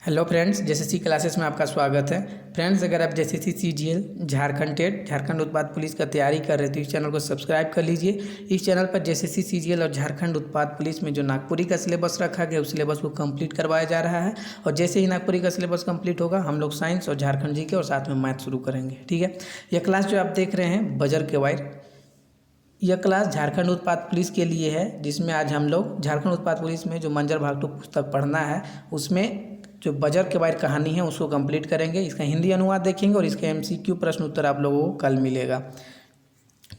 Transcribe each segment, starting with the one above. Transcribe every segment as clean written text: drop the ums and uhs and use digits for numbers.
Hello friends, JSSC classes में आपका स्वागत है। फ्रेंड्स, अगर आप JSSC CGL Jharkhand TET Jharkhand उत्पाद पुलिस का तैयारी कर रहे हो तो इस चैनल को सब्सक्राइब कर लीजिए। इस चैनल पर जेएसएससी सीजीएल और झारखंड उत्पाद पुलिस में जो नागपुरी का सिलेबस रखा गया उस सिलेबस को कंप्लीट करवाया जा रहा है। और जैसे ही नागपुरी का सिलेबस कंप्लीट होगा हम लोग साइंस और झारखंड जीके और साथ में मैथ शुरू करेंगे। ठीक है, यह क्लास जो आप देख रहे हैं बजर के वायर, यह क्लास झारखंड उत्पाद पुलिस के लिए है, जिसमें आज हम लोग झारखंड उत्पाद पुलिस में जो मंजर भागटू पुस्तक पढ़ना है उसमें जो बजर के वायर कहानी है उसको कंप्लीट करेंगे। इसका हिंदी अनुवाद देखेंगे और इसके एमसीक्यू प्रश्न उत्तर आप लोगों को कल मिलेगा।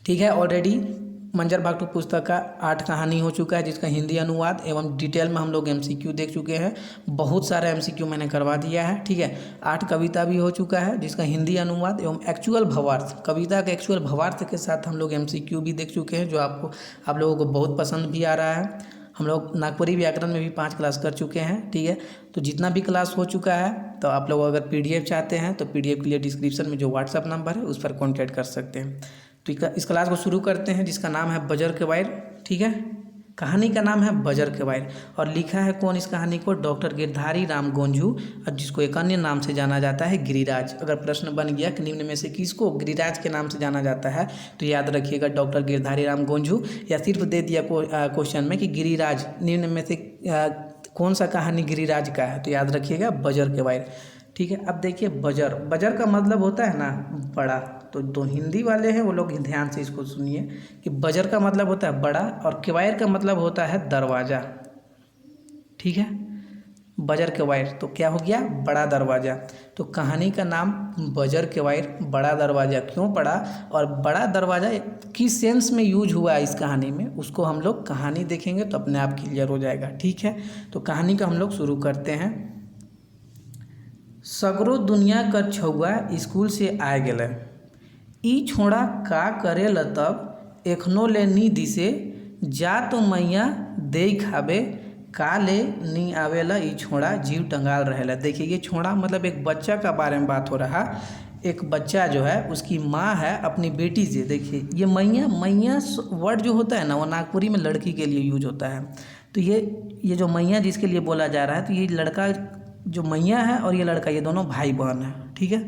ठीक है, ऑलरेडी मंजर भागटू पुस्तक का 8 कहानी हो चुका है जिसका हिंदी अनुवाद एवं डिटेल में हम लोग एमसीक्यू देख चुके हैं। बहुत सारा एमसीक्यू मैंने करवा दिया है। ठीक है, 8 कविता भी हो चुका है जिसका हिंदी अनुवाद एवं एक्चुअल भावार्थ, कविता के एक्चुअल भावार्थ के साथ हम लोग एमसीक्यू भी देख चुके हैं, जो आप लोगों को बहुत पसंद भी आ रहा है। हम लोग नागपुरी व्याकरण में भी 5 क्लास कर चुके हैं। ठीक है, तो जितना भी क्लास हो चुका है तो आप लोग अगर पीडीएफ चाहते हैं तो पीडीएफ के लिए डिस्क्रिप्शन में जो व्हाट्सअप नंबर है उस पर कॉन्टैक्ट कर सकते हैं। तो इस क्लास को शुरू करते हैं जिसका नाम है बजर के वायर। ठीक है, कहानी का नाम है बजर के वायर और लिखा है कौन इस कहानी को? डॉक्टर गिरधारी राम गोंझू, और जिसको एक अन्य नाम से जाना जाता है गिरिराज। अगर प्रश्न बन गया कि निम्न में से किसको गिरिराज के नाम से जाना जाता है तो याद रखिएगा डॉक्टर गिरधारी राम गोंझू, या सिर्फ दे दिया क्वेश्चन में कि गिरिराज निम्न में से कौन सा कहानी गिरिराज का है तो याद रखिएगा बजर के वायर। ठीक है, अब देखिए बजर का मतलब होता है ना बड़ा, तो हिंदी वाले हैं वो लोग ध्यान से इसको सुनिए कि बजर का मतलब होता है बड़ा और केवायर का मतलब होता है दरवाज़ा। ठीक है, बजर केवायर तो क्या हो गया? बड़ा दरवाज़ा। तो कहानी का नाम बजर केवायर, बड़ा दरवाज़ा क्यों पड़ा और बड़ा दरवाज़ा किस सेंस में यूज हुआ है इस कहानी में, उसको हम लोग कहानी देखेंगे तो अपने आप क्लियर हो जाएगा। ठीक है, तो कहानी का हम लोग शुरू करते हैं। सगरो दुनिया कर छुआ स्कूल से आ गए, ई छोड़ा का करे ल तब एखनो ले नी दिसे, जा तो मैया दे खाबे का ले नी आवेला, ई छोड़ा जीव टंगाल रहेला। देखिए ये छोड़ा मतलब एक बच्चा का बारे में बात हो रहा। एक बच्चा जो है उसकी माँ है अपनी बेटी से। देखिए ये मैया वर्ड जो होता है ना वो नागपुरी में लड़की के लिए यूज होता है। तो ये जो मैया जिसके लिए बोला जा रहा है, तो ये लड़का जो मैया है और ये लड़का, ये दोनों भाई बहन हैं। ठीक है,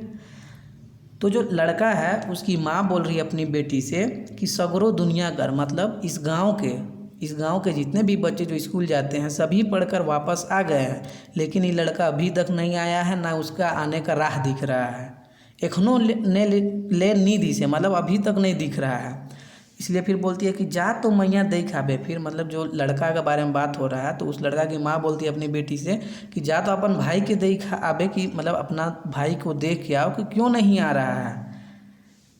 तो जो लड़का है उसकी माँ बोल रही है अपनी बेटी से कि सगरो दुनिया कर, मतलब इस गांव के जितने भी बच्चे जो स्कूल जाते हैं सभी पढ़कर वापस आ गए हैं, लेकिन ये लड़का अभी तक नहीं आया है, ना उसका आने का राह दिख रहा है। एखनो ले नी दिसे मतलब अभी तक नहीं दिख रहा है। इसलिए फिर बोलती है कि जा तो मैया दे खाबे। फिर मतलब जो लड़का के बारे में बात हो रहा है तो उस लड़का की माँ बोलती है अपनी बेटी से कि जा तो अपन भाई के दे आबे, कि मतलब अपना भाई को देख के आओ कि क्यों नहीं आ रहा है।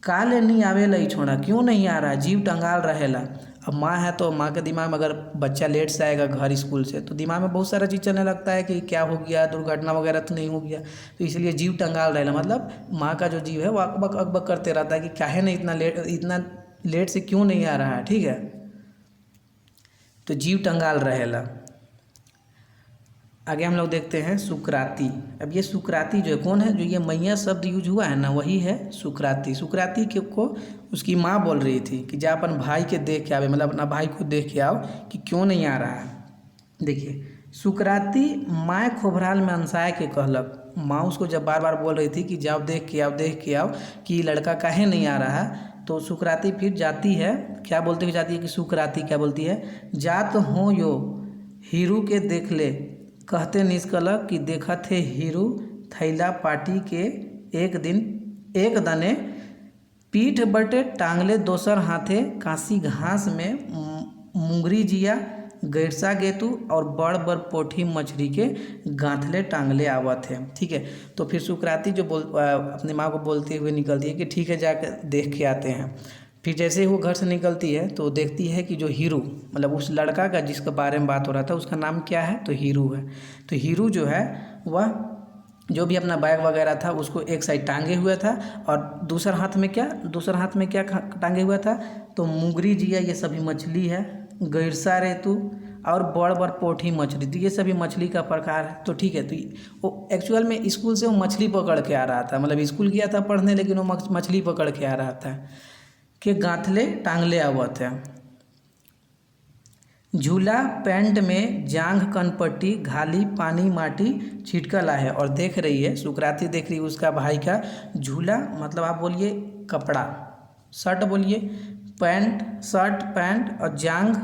काले नहीं आवे लई छोड़ा, क्यों नहीं आ रहा, जीव टंगाल रहेला। अब माँ है तो माँ के दिमाग में अगर बच्चा लेट से आएगा घर स्कूल से तो दिमाग में बहुत सारा चीज़ चलने लगता है कि क्या हो गया, दुर्घटना वगैरह तो नहीं हो गया, तो इसलिए जीव टंगाल रहेला। मतलब माँ का जो जीव है वो अकबक अकबक करते रहता है कि काहे नहीं इतना लेट से क्यों नहीं आ रहा है। ठीक है, तो जीव टंगाल रहेला। आगे हम लोग देखते हैं सुकराती। अब ये सुकराती जो है कौन है? जो ये मैया शब्द यूज हुआ है ना वही है सुकराती। सुकराती को उसकी माँ बोल रही थी कि जा अपन भाई के देख के आवे, मतलब अपना भाई को देख के आओ कि क्यों नहीं आ रहा है। देखिए सुकराती माँ खोभराल में अंसाए के कहलक। माँ उसको जब बार बार बोल रही थी कि जाओ देख के आओ कि लड़का काहे नहीं आ रहा है, तो सुकराती फिर जाती है, क्या बोलते हुए जाती है कि सुकराती क्या बोलती है, जात हो यो हीरू के देख ले, कहते निष्कलक कि देखा थे हीरू थैला पाटी के, एक दने पीठ बटे टांगले दोसर हाथे, काशी घास में मुंगरी जिया गैरसा गेतू और बड़ बड़ पोठी मछली के गांथले टांगले आवत है। ठीक है, तो फिर सुकराती जो अपनी माँ को बोलते हुए निकलती है कि ठीक है जाकर देख के आते हैं। फिर जैसे ही वो घर से निकलती है तो देखती है कि जो हीरू, मतलब उस लड़का का जिसके बारे में बात हो रहा था उसका नाम क्या है, तो हीरू है। तो हीरू जो है वह जो भी अपना बैग वगैरह था उसको एक साइड टांगे हुआ था और दूसरे हाथ में क्या टांगे हुआ था, तो मुंगरी जिया ये सभी मछली है, गैरसा रेतू और बड़ बड़ पोठी मछली, तो ये सभी मछली का प्रकार है। तो ठीक है, तो वो एक्चुअल में स्कूल से वो मछली पकड़ के आ रहा था, मतलब स्कूल गया था पढ़ने लेकिन वो मछली पकड़ के आ रहा था कि गांथले टांगले आवत है। झूला पैंट में जांघ कनपट्टी घाली पानी माटी छिटकला है। और देख रही है सुकराती, देख रही है उसका भाई का झूला, मतलब आप बोलिए कपड़ा, शर्ट बोलिए, पैंट शर्ट पैंट, और जांघ,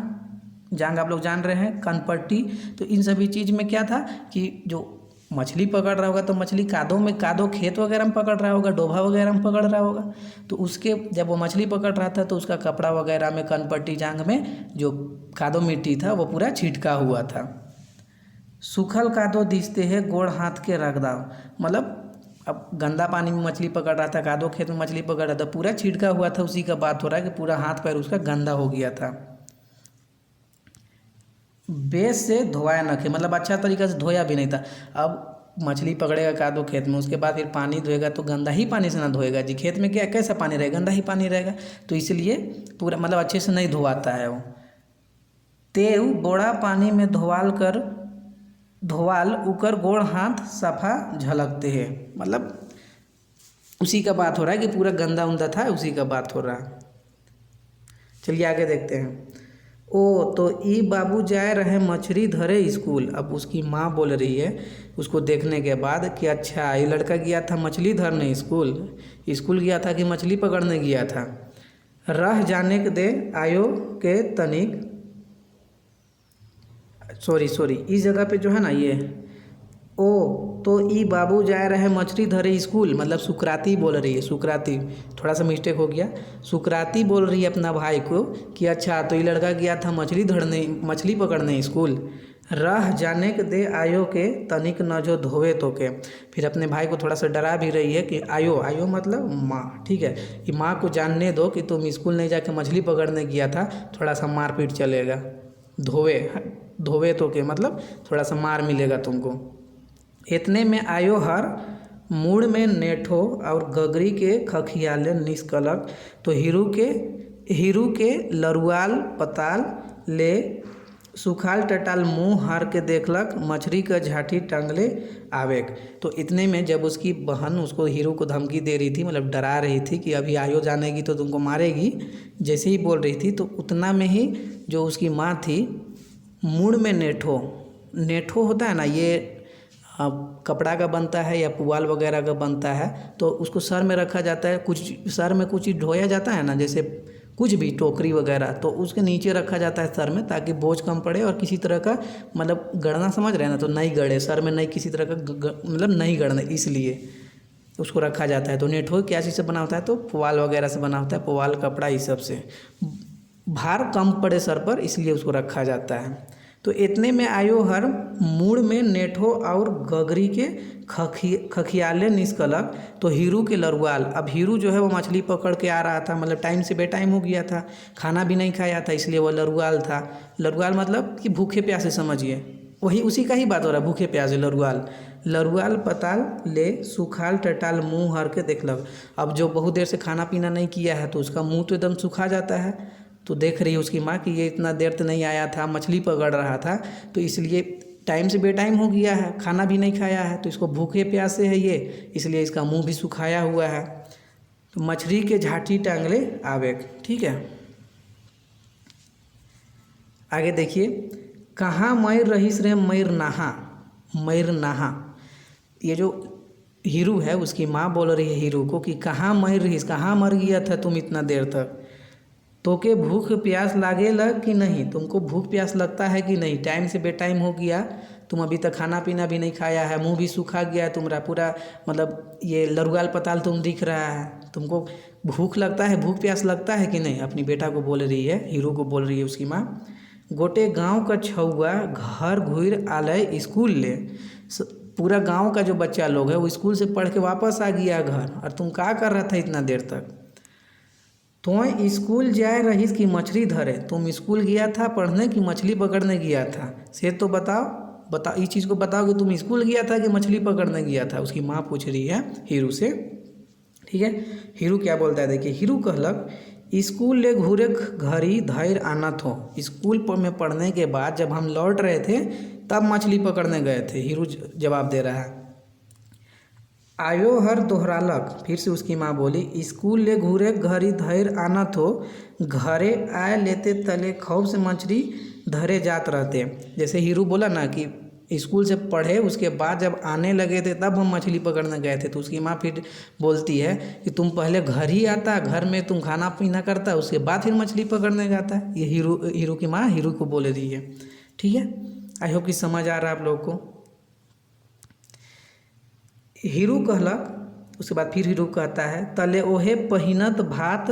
जांघ आप लोग जान रहे हैं, कनपट्टी। तो इन सभी चीज़ में क्या था कि जो मछली पकड़ रहा होगा तो मछली कादों में, कादो खेत वगैरह में पकड़ रहा होगा, डोभा वगैरह में पकड़ रहा होगा। तो उसके जब वो मछली पकड़ रहा था तो उसका कपड़ा वगैरह में, कनपट्टी जांघ में जो कादो मिट्टी था वो पूरा छिटका हुआ था। सूखल कादो दिसते हैं गोड़ हाथ के रख दाव, मतलब अब गंदा पानी में मछली पकड़ रहा था, कादो खेत में मछली पकड़ रहा था, पूरा छिटका हुआ था, उसी का बात हो रहा है कि पूरा हाथ पैर उसका गंदा हो गया था। बेस से धोया न खे, मतलब अच्छा तरीक़ा से धोया भी नहीं था। अब मछली पकड़ेगा कादो खेत में, उसके बाद फिर पानी धोएगा तो गंदा ही पानी से ना धोएगा जी, खेत में क्या कैसा पानी रहेगा, गंदा ही पानी रहेगा। तो इसलिए पूरा मतलब अच्छे से नहीं धोआता है वो। तेव बोड़ा पानी में धोवाल उकर गोड़ हाथ सफ़ा झलकते हैं, मतलब उसी का बात हो रहा है कि पूरा गंदा उंदा था, उसी का बात हो रहा है। चलिए आगे देखते हैं। ओ तो ई बाबू जाए रहे मछली धरे स्कूल। अब उसकी माँ बोल रही है उसको देखने के बाद कि अच्छा ये लड़का गया था मछली धरने स्कूल, स्कूल गया था कि मछली पकड़ने गया था। रह जाने के दे आयो के तनिक, सॉरी इस जगह पे जो है ना ये ओ तो ई बाबू जाए रहे मछली धरे स्कूल, मतलब सुकराती बोल रही है, सुकराती, थोड़ा सा मिस्टेक हो गया। सुकराती बोल रही है अपना भाई को कि अच्छा तो ये लड़का गया था मछली पकड़ने स्कूल। रह जाने के दे आयो के तनिक न जो धोवे तो के, फिर अपने भाई को थोड़ा सा डरा भी रही है कि आयो मतलब माँ, ठीक है, कि माँ को जानने दो कि तुम स्कूल नहीं जाके मछली पकड़ने गया था, थोड़ा सा मारपीट चलेगा। धोवे तो के मतलब थोड़ा सा मार मिलेगा तुमको। इतने में आयो हर मूड में नेठो और गगरी के खखियाले निष्कलक, तो हीरू के लरुआल पताल ले सुखाल टटाल मुँह हार के देखलक मछली का झाटी टांगले आवेक। तो इतने में जब उसकी बहन उसको हीरू को धमकी दे रही थी, मतलब डरा रही थी कि अभी आयो जानेगी तो तुमको मारेगी, जैसे ही बोल रही थी तो उतना में ही जो उसकी माँ थी, मूड में नेठो होता है ना, ये कपड़ा का बनता है या पुआल वगैरह का बनता है, तो उसको सर में रखा जाता है, कुछ सर में कुछ ढोया जाता है ना, जैसे कुछ भी टोकरी वगैरह, तो उसके नीचे रखा जाता है सर में, ताकि बोझ कम पड़े और किसी तरह का मतलब गड़ना, समझ रहे हैं ना, तो नहीं गड़े सर में, नहीं किसी तरह का मतलब नहीं गड़ना, इसलिए उसको रखा जाता है। तो नेठो क्या चीज़ से बना होता है, तो पुआल वगैरह से बना होता है, पुआल कपड़ा इस सब से, भार कम पड़े सर पर, इसलिए उसको रखा जाता है। तो इतने में आयो हर मूड में नेठो और गगरी के खखियाले निष्कलक, तो हीरू के लरुआल। अब हीरू जो है वो मछली पकड़ के आ रहा था, मतलब टाइम से बेटाइम हो गया था, खाना भी नहीं खाया था, इसलिए वो लरुआल था। लरुआल मतलब कि भूखे प्यासे समझिए, वही उसी का ही बात हो रहा है, भूखे प्यासे लरुआल पताल ले सुखाल टटाल मुँह हर के देखलक। अब जो बहुत देर से खाना पीना नहीं किया है तो उसका मुँह तो एकदम सूखा जाता है। तो देख रही है उसकी माँ कि ये इतना देर तो नहीं आया था, मछली पकड़ रहा था, तो इसलिए टाइम से बेटाइम हो गया है, खाना भी नहीं खाया है, तो इसको भूखे प्यासे है ये, इसलिए इसका मुंह भी सुखाया हुआ है। तो मछली के झाटी टांगले आवेक, ठीक है। आगे देखिए, कहाँ मयर रहीस रे मयर नहा। ये जो हीरू है उसकी माँ बोल रही है हीरू को कि कहाँ मयर रहीस, कहाँ मर गया था तुम इतना देर तक, तो के भूख प्यास लागेला कि नहीं, तुमको भूख प्यास लगता है कि नहीं, टाइम से बेटाइम हो गया, तुम अभी तक खाना पीना भी नहीं खाया है, मुंह भी सूखा गया तुम्हारा पूरा, मतलब ये लरुआल पताल तुम दिख रहा है, तुमको भूख लगता है, भूख प्यास लगता है कि नहीं, अपनी बेटा को बोल रही है, हीरू को बोल रही है उसकी माँ। गोटे गांव का छौआ घर घुर आलय स्कूल ले, पूरा गांव का जो बच्चा लोग है वो स्कूल से पढ़ के वापस आ गया घर, और तुम क्या कर रहा था इतना देर तक। तो स्कूल जाए रहीस कि मछली धरे, तुम स्कूल गया था पढ़ने कि मछली पकड़ने गया था, से तो बताओ इस चीज़ को बताओ कि तुम स्कूल गया था कि मछली पकड़ने गया था, उसकी माँ पूछ रही है हीरू से, ठीक है। हीरू क्या बोलता है, देखिए, हीरू कहलक स्कूल ले घूरे घरी धैर आना थो, स्कूल में पढ़ने के बाद जब हम लौट रहे थे तब मछली पकड़ने गए थे, हीरू जवाब दे रहा है। आयो हर दोहरालक, फिर से उसकी माँ बोली, स्कूल ले घूरे घरी धैर आना थो, घरे आए लेते तले खौफ से मछली धरे जात रहते। जैसे हीरू बोला ना कि स्कूल से पढ़े उसके बाद जब आने लगे थे तब हम मछली पकड़ने गए थे, तो उसकी माँ फिर बोलती है कि तुम पहले घर ही आता, घर में तुम खाना पीना करता, उसके बाद फिर मछली पकड़ने जाता है। ये हीरू की माँ हीरू को बोल रही है। ठीक है, आई होप कि समझ आ रहा है आप लोगों को। हीरू कहलक, उसके बाद फिर हीरू कहता है तले ओहे पहिनत भात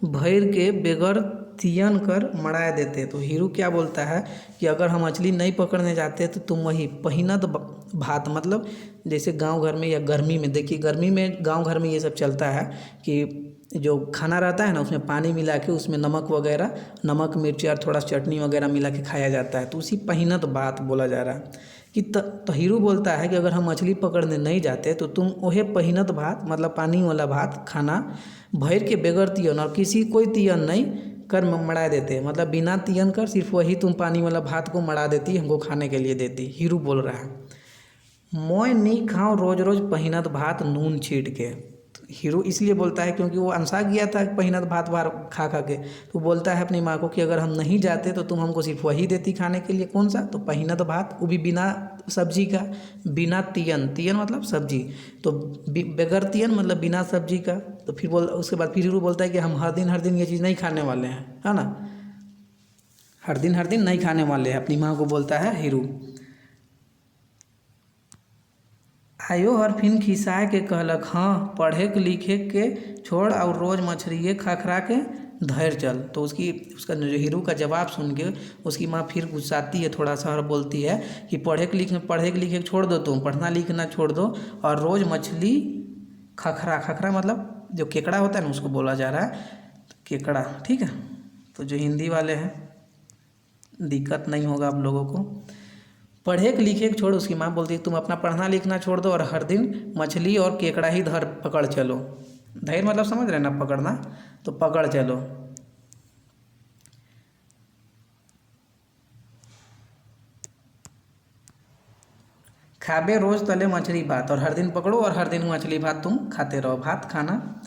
भैर के बेगर तियन कर मड़ा देते। तो हीरू क्या बोलता है कि अगर हम मछली नहीं पकड़ने जाते तो तुम वही पहिनत भात, मतलब जैसे गांव घर में या गर्मी में, देखिए गर्मी में गांव घर में ये सब चलता है कि जो खाना रहता है ना उसमें पानी मिला के उसमें नमक वगैरह, नमक मिर्ची और थोड़ा चटनी वगैरह मिला के खाया जाता है, तो उसी पहिनत भात बोला जा रहा है कि तो हीरू बोलता है कि अगर हम मछली पकड़ने नहीं जाते तो तुम ओहे पहिनत भात, मतलब पानी वाला भात खाना भैर के बेगर तियन, और किसी कोई तियन नहीं कर मड़ा देते, मतलब बिना तियन कर सिर्फ वही तुम पानी वाला भात को मड़ा देती, हमको खाने के लिए देती। हीरू बोल रहा है मोय नहीं खाऊं रोज रोज पहिनत भात नून छीट के। तो हीरू इसलिए बोलता है क्योंकि वो अनसा गया था पहिनत भात बार खा खा के, तो बोलता है अपनी माँ को कि अगर हम नहीं जाते तो तुम हमको सिर्फ वही देती खाने के लिए। कौन सा? तो पहिनत भात, वो भी बिना सब्जी का, बिना तियन, तियन मतलब सब्जी, तो बगैर तियन मतलब बिना सब्जी का। तो फिर उसके बाद फिर हीरू बोलता है कि हम हर दिन ये चीज़ नहीं खाने वाले हैं, है ना, हर दिन नहीं खाने वाले हैं, अपनी माँ को बोलता है हीरू। आयो हरफिन खिसाए के कहलक हाँ पढ़े के लिखे के छोड़ और रोज मछलिए खखरा के धैर चल। तो उसका जो हीरू का जवाब सुन के उसकी माँ फिर गुस्साती है थोड़ा सा और बोलती है कि पढ़े के लिखे छोड़ दो, तुम पढ़ना लिखना छोड़ दो और रोज़ मछली खखरा मतलब जो केकड़ा होता है ना उसको बोला जा रहा है, केकड़ा। ठीक है, तो जो हिंदी वाले हैं दिक्कत नहीं होगा आप लोगों को। पढ़े के लिखे के छोड़, उसकी माँ बोलती है तुम अपना पढ़ना लिखना छोड़ दो और हर दिन मछली और केकड़ा ही पकड़ चलो। धैर्य मतलब समझ रहे ना, पकड़ना, तो पकड़ चलो। खाबे रोज तले मछली भात, और हर दिन पकड़ो और हर दिन मछली भात तुम खाते रहो, भात खाना।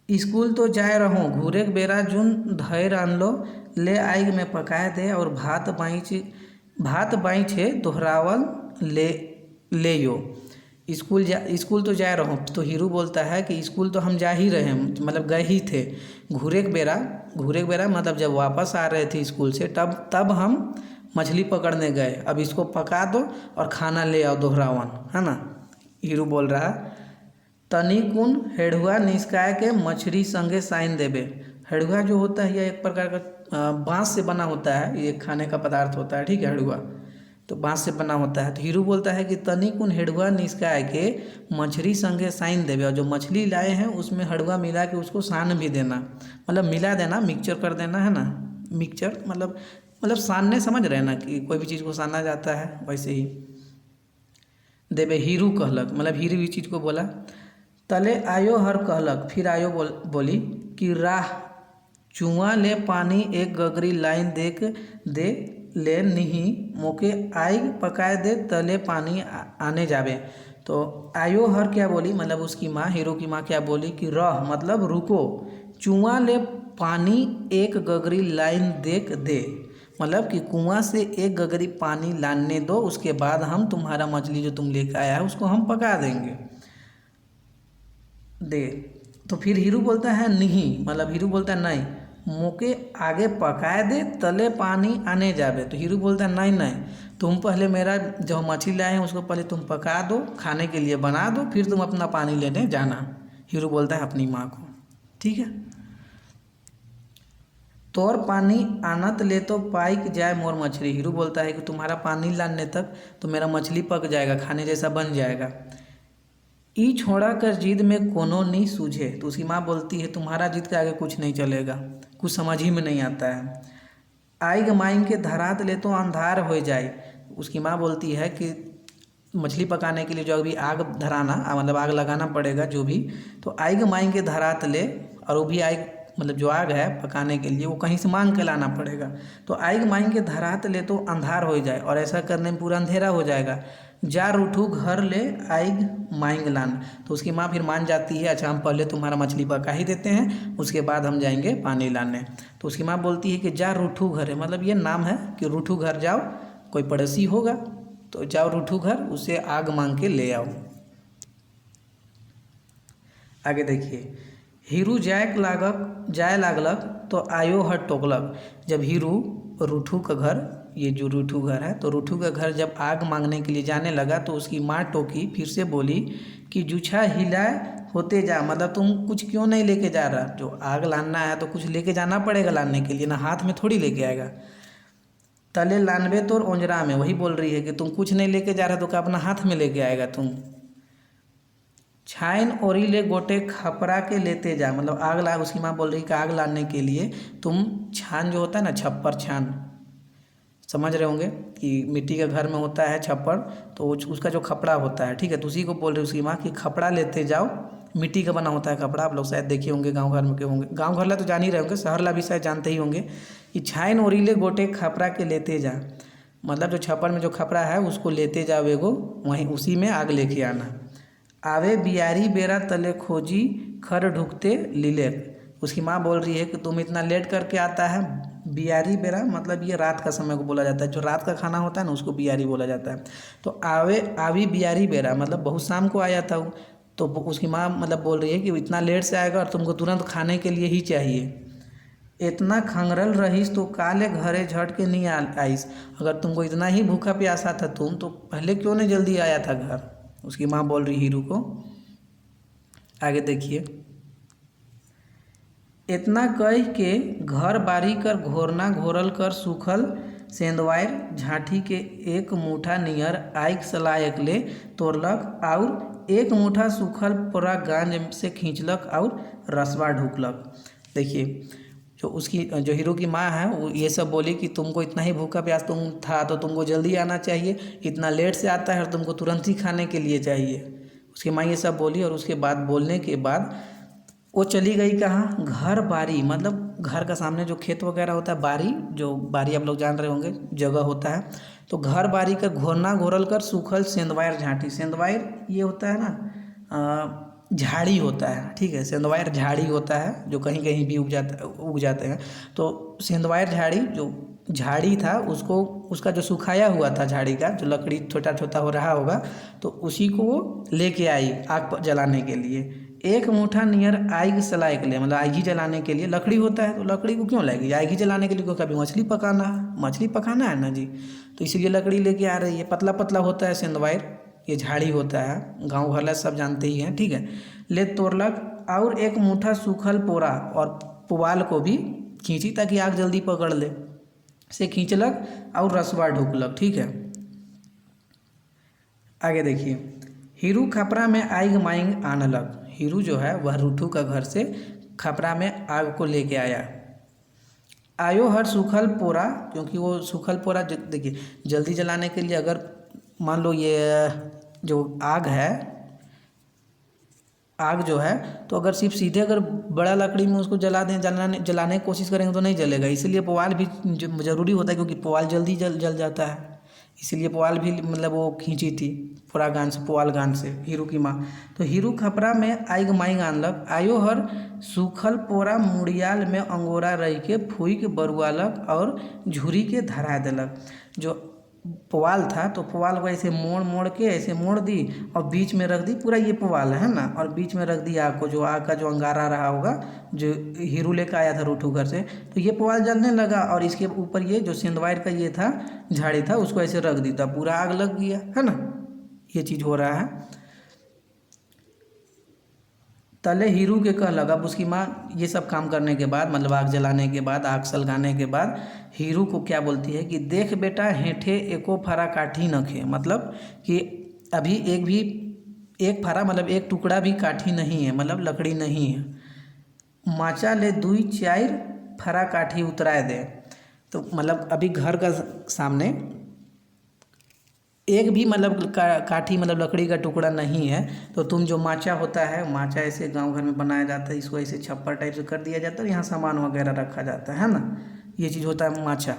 स्कूल तो जाए रहो घूरे के बेरा जुन धैर आनलो ले आइग में पकाए दे, और भात बाई दोहरावल ले यो। स्कूल तो जा रहा हूँ, तो हीरू बोलता है कि स्कूल तो हम जा ही रहे हैं, मतलब गए ही थे। घूरे के बेरा मतलब जब वापस आ रहे थे स्कूल से तब हम मछली पकड़ने गए, अब इसको पका दो और खाना ले आओ दोहरावन, है ना। हीरू बोल रहा है तनी कुन हेड़ुआ निस्काय के मछली संगे साइन देबे। हेड़ुआ जो होता है यह एक प्रकार का बाँस से बना होता है, ये खाने का पदार्थ होता है। ठीक है, हेड़ुआ तो बाँस से बना होता है। तो हीरू बोलता है कि तनी कुन हेड़ुआ निस्काय के मछली संगे साइन देवे, और जो मछली लाए हैं उसमें हड़ुआ मिला के उसको सान भी देना, मतलब मिला देना, मिक्सचर कर देना, है ना। मिक्सचर मतलब सानने, समझ रहे हैं ना कि कोई भी चीज़ को साना जाता है, वैसे ही देवे। हीरू कहलक मतलब हीरू इस चीज़ को बोला। तले आयो हर कहलक, फिर आयो बोली कि राह चुआ ले पानी एक गगरी लाइन देख दे ले नहीं मोके आइग पकाए दे तले पानी आने जावे। तो आयो हर क्या बोली, मतलब उसकी माँ, हीरो की माँ क्या बोली कि रह मतलब रुको, चुआ ले पानी एक गगरी लाइन देख दे, मतलब कि कुआं से एक गगरी पानी लाने दो, उसके बाद हम तुम्हारा मछली जो तुम लेकर आया है उसको हम पका देंगे दे। तो फिर हीरू बोलता है नहीं, मतलब हीरू बोलता है नहीं, मोके आगे पकाए दे तले पानी आने जावे। तो हीरू बोलता है नहीं, तुम पहले मेरा जो मछली लाए हैं उसको पहले तुम पका दो, खाने के लिए बना दो, फिर तुम अपना पानी लेने जाना। हीरू बोलता है अपनी माँ को। ठीक है, तोर पानी आनत ले तो पाइक जाए मोर मछली। हीरू बोलता है कि तुम्हारा पानी लाने तक तो मेरा मछली पक जाएगा, खाने जैसा बन जाएगा। ई छोड़ा कर जिद में कोनो नहीं सूझे। तो उसकी माँ बोलती है तुम्हारा जिद के आगे कुछ नहीं चलेगा, कुछ समझ ही में नहीं आता है। आइग माइन के धरात ले तो अंधार हो जाए। उसकी माँ बोलती है कि मछली पकाने के लिए जो अभी आग धराना, मतलब आग लगाना पड़ेगा जो भी, तो आइग माइन के धरात ले, और वो भी आइग मतलब जो आग है पकाने के लिए वो कहीं से मांग के लाना पड़ेगा। तो आइग माइन के धरात ले तो अंधार हो जाए, और ऐसा करने में पूरा अंधेरा हो जाएगा। जा रूठू घर ले आइग मांग लान। तो उसकी माँ फिर मान जाती है, अच्छा हम पहले तुम्हारा मछली पका ही देते हैं, उसके बाद हम जाएंगे पानी लाने। तो उसकी माँ बोलती है कि जा रूठू घर है, मतलब ये नाम है कि रूठू घर जाओ, कोई पड़ोसी होगा तो जाओ रूठू घर, उसे आग मांग के ले आओ। आगे देखिए, हीरू जाए लागलक तो आयो हर टोकलक। जब हीरू रूठू का घर, ये जो रूठू घर है, तो रूठू का घर जब आग मांगने के लिए जाने लगा तो उसकी माँ टोकी, फिर से बोली कि जूछा हिलाए होते जा, मतलब तुम कुछ क्यों नहीं लेके जा रहा, जो आग लाना है तो कुछ लेके जाना पड़ेगा लाने के लिए ना, हाथ में थोड़ी लेके आएगा। तले लानबे तो ओंजरा में, वही बोल रही है कि तुम कुछ नहीं लेके जा रहा तो क्या अपना हाथ में लेके आएगा तुम। छाइन ओरी ले गोटे खपरा के लेते जा, मतलब आग ला, उसकी माँ बोल रही कि आग लाने के लिए तुम छान जो होता है ना, छप्पर छान, समझ रहे होंगे कि मिट्टी के घर में होता है छप्पर, तो उसका जो खपड़ा होता है, ठीक है, तो उसी को बोल रही उसकी माँ कि खपड़ा लेते जाओ। मिट्टी का बना होता है कपड़ा, आप लोग शायद देखे होंगे गांव घर में के होंगे, गांव घर ला तो जान ही रहे होंगे, शहर ला भी शायद जानते ही होंगे कि छाइन ओरीले गोटे खपरा के लेते जा, मतलब जो छप्पर में जो खपड़ा है उसको लेते जाओ एगो, वहीं उसी में आग लेके आना। आवे बियारी बेरा तले खोजी खर ढुकते लीले। उसकी माँ बोल रही है कि तुम इतना लेट करके आता है, बियारी बेरा मतलब ये रात का समय को बोला जाता है, जो रात का खाना होता है ना उसको बियारी बोला जाता है। तो आवी बियारी बेरा मतलब बहुत शाम को आया था वो, तो उसकी माँ मतलब बोल रही है कि इतना लेट से आएगा और तुमको तुरंत खाने के लिए ही चाहिए। इतना खंगरल रहीस तो काले घरे झट के नहीं आईस, अगर तुमको इतना ही भूखा प्यासा था तुम तो पहले क्यों नहीं जल्दी आया था घर, उसकी माँ बोल रही हीरू को। आगे देखिए, इतना कह के घर बारी कर घोरना घोरल कर सूखल सेंदवायर झाँटी के एक मुठा नियर आइक सलायक ले तोड़लक और एक मुठा सूखल पोरा गांज से खींचलक और रसवा ढूकलक। देखिए, जो उसकी जो हीरो की माँ है वो ये सब बोली कि तुमको इतना ही भूखा प्यास तुम था तो तुमको जल्दी आना चाहिए, इतना लेट से आता है और तुमको तुरंत ही खाने के लिए चाहिए। उसकी माँ ये सब बोली और उसके बाद बोलने के बाद वो चली गई कहाँ, घर बारी, मतलब घर का सामने जो खेत वगैरह होता है, बारी, जो बारी आप लोग जान रहे होंगे जगह होता है, तो घर बारी का घोरना घोरल कर सूखल सेंदवायर झाँटी, सेंदवायर ये होता है ना झाड़ी होता है, ठीक है, सेंदवायर झाड़ी होता है जो कहीं कहीं भी उग जाते हैं। तो सेंदवायर झाड़ी जो झाड़ी था उसको, उसका जो सुखाया हुआ था झाड़ी का जो लकड़ी छोटा छोटा हो रहा होगा, तो उसी को वो लेके आई आग जलाने के लिए। एक मुठा नियर आग सलाए के लिए, मतलब आग ही जलाने के लिए, लकड़ी होता है तो लकड़ी को क्यों लाएगी, आग ही जलाने के लिए, क्योंकि अभी मछली पकाना है ना जी, तो इसीलिए लकड़ी लेके आ रही है। पतला पतला होता है सेंदवायर, ये झाड़ी होता है, गांव घर सब जानते ही हैं, ठीक है। ले तोड़लक और एक मुठा सूखल पोरा और पुआल को भी खींची ताकि आग जल्दी पकड़ ले, से खींचलक और रसवा ढूकलक, ठीक है। आगे देखिए, हीरू खपरा में आग मांग आनलक। हीरू जो है वह रूठू का घर से खपरा में आग को लेके आया। आयो हर सूखल पोरा, क्योंकि वो सूखल पोरा देखिए जल्दी जलाने के लिए, अगर मान लो ये जो आग है, आग जो है तो अगर सिर्फ सीधे अगर बड़ा लकड़ी में उसको जलाने की कोशिश करेंगे तो नहीं जलेगा, इसलिए पुआल भी ज़रूरी होता है, क्योंकि पुआल जल्दी जल जाता है, इसलिए पुआल भी मतलब वो खींची थी पूरा गान से, पुआल गान से हीरू की माँ। तो हीरू खपरा में आइग माइंग आनलक, आयो हर सूखल पोरा मुड़ियाल में अंगोरा रही के फूइक बरुआलक और झुरी के धरा देलक। जो पुआल था तो पुआल को ऐसे मोड़ के ऐसे मोड़ दी और बीच में रख दी, पूरा ये पुआल है ना, और बीच में रख दी आग को, जो आग का जो अंगारा रहा होगा जो हीरू लेकर आया था रूठू घर से, तो ये पुआल जलने लगा और इसके ऊपर ये जो सेंदवायर का ये था झाड़ी था उसको ऐसे रख दी था, पूरा आग लग गया, है ना, ये चीज़ हो रहा है। तले हीरू के कह लगा, अब उसकी माँ ये सब काम करने के बाद, मतलब आग जलाने के बाद, आग सलगाने के बाद हीरू को क्या बोलती है कि देख बेटा हेठे एको फरा काठी न खे, मतलब कि अभी एक फरा मतलब एक टुकड़ा भी काठी नहीं है, मतलब लकड़ी नहीं है। माचा ले दुई चार फरा काठी उतराए दे, तो मतलब अभी घर का सामने एक भी मतलब काठी मतलब लकड़ी का टुकड़ा नहीं है, तो तुम जो माचा होता है, माचा ऐसे गांव घर में बनाया जाता है, इसको ऐसे छप्पर टाइप से कर दिया जाता है और यहाँ सामान वगैरह रखा जाता है ना, ये चीज़ होता है माचा।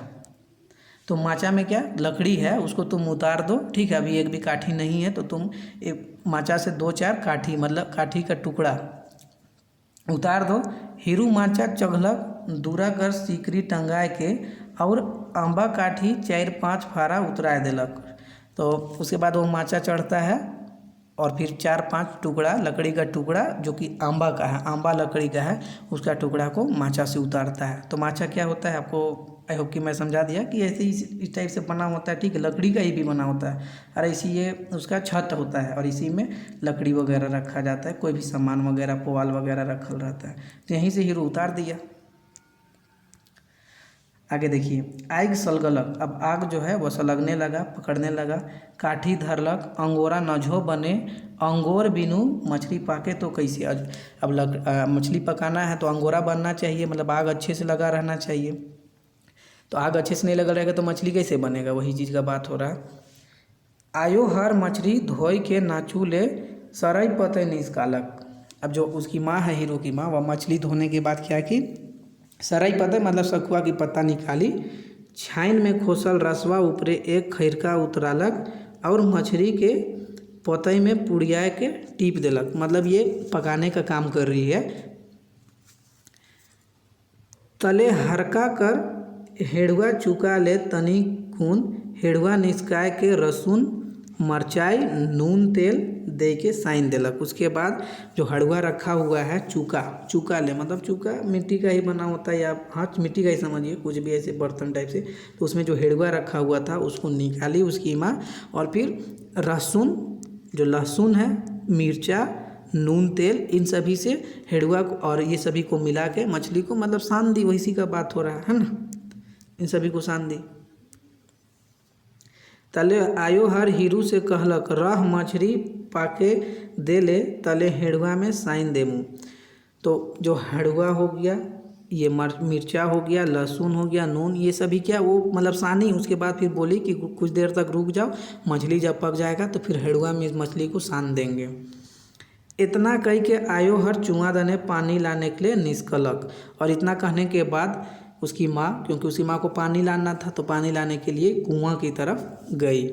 तो माचा में क्या लकड़ी है उसको तुम उतार दो, ठीक है। अभी एक भी काठी नहीं है तो तुम एक माचा से 2-4 काठी मतलब काठी का टुकड़ा उतार दो। हीरू माचा चघलक दूरा कर सीकरी टंगाए के और आंबा काठी 4-5 फारा उतराए देलक। तो उसके बाद वो माचा चढ़ता है और फिर 4-5 टुकड़ा लकड़ी का टुकड़ा जो कि आंबा का है, आंबा लकड़ी का है, उसका टुकड़ा को माचा से उतारता है। तो माचा क्या होता है आपको आई होप कि मैं समझा दिया कि ऐसे ही इस टाइप से बना होता है, ठीक है। लकड़ी का ही भी बना होता है और इसी ये उसका छत होता है और इसी में लकड़ी वगैरह रखा जाता है, कोई भी सामान वगैरह पुआल वगैरह रखल रहता है। तो यहीं से हीरो उतार दिया। आगे देखिए, आग सलगलक, अब आग जो है वह सलगने लगा, पकड़ने लगा। काठी धरलक अंगोरा नझो बने, अंगोर बिनु मछली पाके तो कैसे। अब मछली पकाना है तो अंगोरा बनना चाहिए, मतलब आग अच्छे से लगा रहना चाहिए। तो आग अच्छे से नहीं लगा रहेगा तो मछली कैसे बनेगा, वही चीज़ का बात हो रहा है। आयो हर मछली धोई के नाचू ले, सरई पते निस्कालक। अब जो उसकी माँ है हीरो की माँ, वह मछली धोने के बाद क्या की सरई पते मतलब सखुआ की पत्ता निकाली, छाइन में खोसल रसवा ऊपरे एक खैरका उतरालक और मछली के पतई में पुड़िया के टीप देलक। मतलब ये पकाने का काम कर रही है। तले हरका कर हेड़ुआ चुका ले तनी खून, हेड़ुआ निस्काय के रसून मरचाई नून तेल दे के साइन देलक। उसके बाद जो हड़ुआ रखा हुआ है चूका ले, मतलब चूका मिट्टी का ही बना होता है या हाँ मिट्टी का ही समझिए, कुछ भी ऐसे बर्तन टाइप से। तो उसमें जो हेड़ुआ रखा हुआ था उसको निकाली उसकी माँ, और फिर लहसुन है, मिर्चा, नून तेल, इन सभी से हेड़ुआ को और ये सभी को मिला के मछली को मतलब सान दी। वही का बात हो रहा है ना, इन सभी को सान दी। तले आयो हर हीरू से कहलक, रह मछली पाके दे ले, तले हेड़ुआ में साइन देमू। तो जो हेड़ुआ हो गया, ये मिर्चा हो गया, लहसुन हो गया, नून, ये सभी क्या वो मतलब सानी। उसके बाद फिर बोली कि कुछ देर तक रुक जाओ, मछली जब पक जाएगा तो फिर हेड़ुआ में मछली को सान देंगे। इतना कह के आयो हर चुआ दने पानी लाने के लिए निष्कलक। और इतना कहने के बाद उसकी माँ, क्योंकि उसकी माँ को पानी लाना था तो पानी लाने के लिए कुआं की तरफ गई।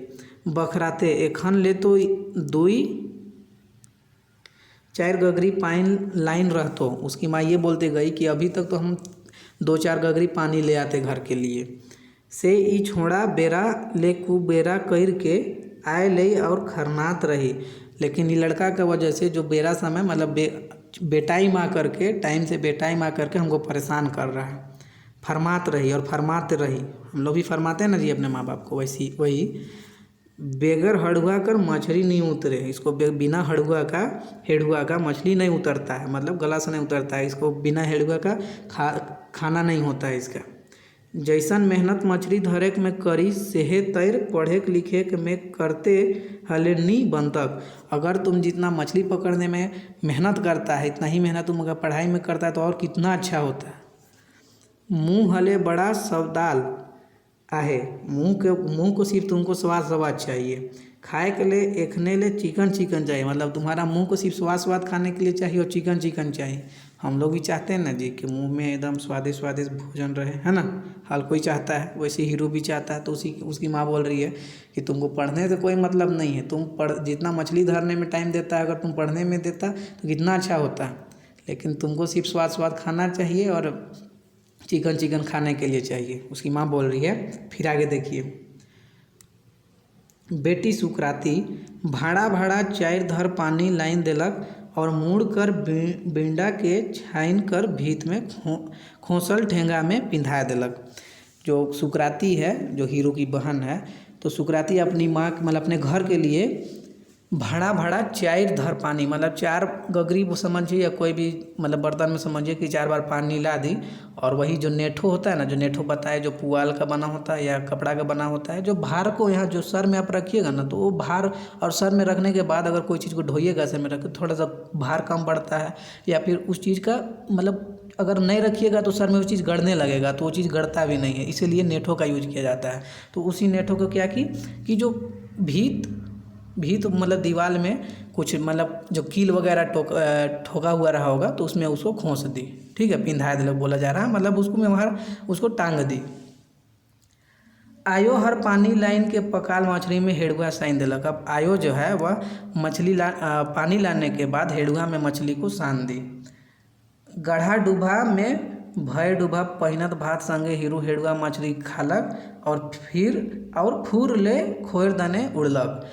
बखराते एखन ले तो 2-4 गगरी पानी लाइन रहतो। उसकी माँ ये बोलते गई कि अभी तक तो हम 2-4 गगरी पानी ले आते घर के लिए। से ई छोड़ा बेरा ले कुबेरा कर के आए ले और खरनात रही। लेकिन ये लड़का का वजह से जो बेरा समय मतलब बेटाई माँ करके टाइम से बेटाई माँ करके हमको परेशान कर रहा है। फरमात रही और फरमाते रही, हम लोग भी फरमाते हैं ना जी अपने माँ बाप को, वैसी वही। बेगर हड़ुआ कर मछली नहीं उतरे, इसको बिना हेड़ुआ का मछली नहीं उतरता है, मतलब गला से नहीं उतरता है, इसको बिना हेड़ुआ का खाना नहीं होता है इसका। जैसन मेहनत मछली धरे में करी, सेहे तैर पढ़े लिखे में करते हले नी बनतक। अगर तुम जितना मछली पकड़ने में मेहनत करता है, इतना ही मेहनत तुम अगर पढ़ाई में करता है तो और कितना अच्छा होता है। मुँह हले बड़ा सवदाल आहे, मुँह को सिर्फ तुमको स्वाद चाहिए, खाए के लिए एखने ले चिकन चाहिए। मतलब तुम्हारा मुँह को सिर्फ स्वाद खाने के लिए चाहिए और चिकन चाहिए। हम लोग भी चाहते हैं ना जी कि मुँह में एकदम स्वादिष्ट भोजन रहे, है ना। हर कोई चाहता है, वैसे हीरो भी चाहता है। तो उसकी माँ बोल रही है कि तुमको पढ़ने से कोई मतलब नहीं है, तुम जितना मछली धरने में टाइम देता है अगर तुम पढ़ने में देता तो कितना अच्छा होता। लेकिन तुमको सिर्फ स्वाद खाना चाहिए और चिकन खाने के लिए चाहिए, उसकी माँ बोल रही है। फिर आगे देखिए, बेटी सुकराती भाड़ा 4 धर पानी लाइन देलक और मुड़ कर बिंडा के छाइन कर भीत में खोसल ठेंगा में पिंधा देलक। जो सुकराती है, जो हीरो की बहन है, तो सुकराती अपनी माँ मतलब अपने घर के लिए भाड़ा 4 धर पानी, मतलब 4 गगरी वो समझिए या कोई भी मतलब बर्तन में समझिए कि 4 बार पानी ला दी। और वही जो नेठो होता है ना, जो नेठो बताए जो पुआल का बना होता है या कपड़ा का बना होता है, जो भार को यहाँ जो सर में आप रखिएगा ना, तो वो भार और सर में रखने के बाद अगर कोई चीज़ को ढोइएगा सर में रख थोड़ा सा भार कम पड़ता है। या फिर उस चीज़ का मतलब अगर नहीं रखिएगा तो सर में वो चीज़ गड़ने लगेगा, तो वो चीज़ गड़ता भी नहीं है, इसीलिए नेठो का यूज किया जाता है। तो उसी नेठो को क्या की कि जो भीत मतलब दीवार में कुछ मतलब जो कील वगैरह ठोका हुआ रहा होगा तो उसमें उसको खोस दी, ठीक है, पिंधा दिलक बोला जा रहा है, मतलब उसको में वहाँ उसको टांग दी। आयो हर पानी लाइन के पकाल मछली में हेड़ुआ साइन दिलक। अब आयो जो है वह पानी लाने के बाद हेड़ुआ में मछली को सान दी। गढ़ा डूबा में भय डूबा पहिनत भात संगे हीरू हेड़ुआ मछली खालक और फूर ले खोर दने उड़लक।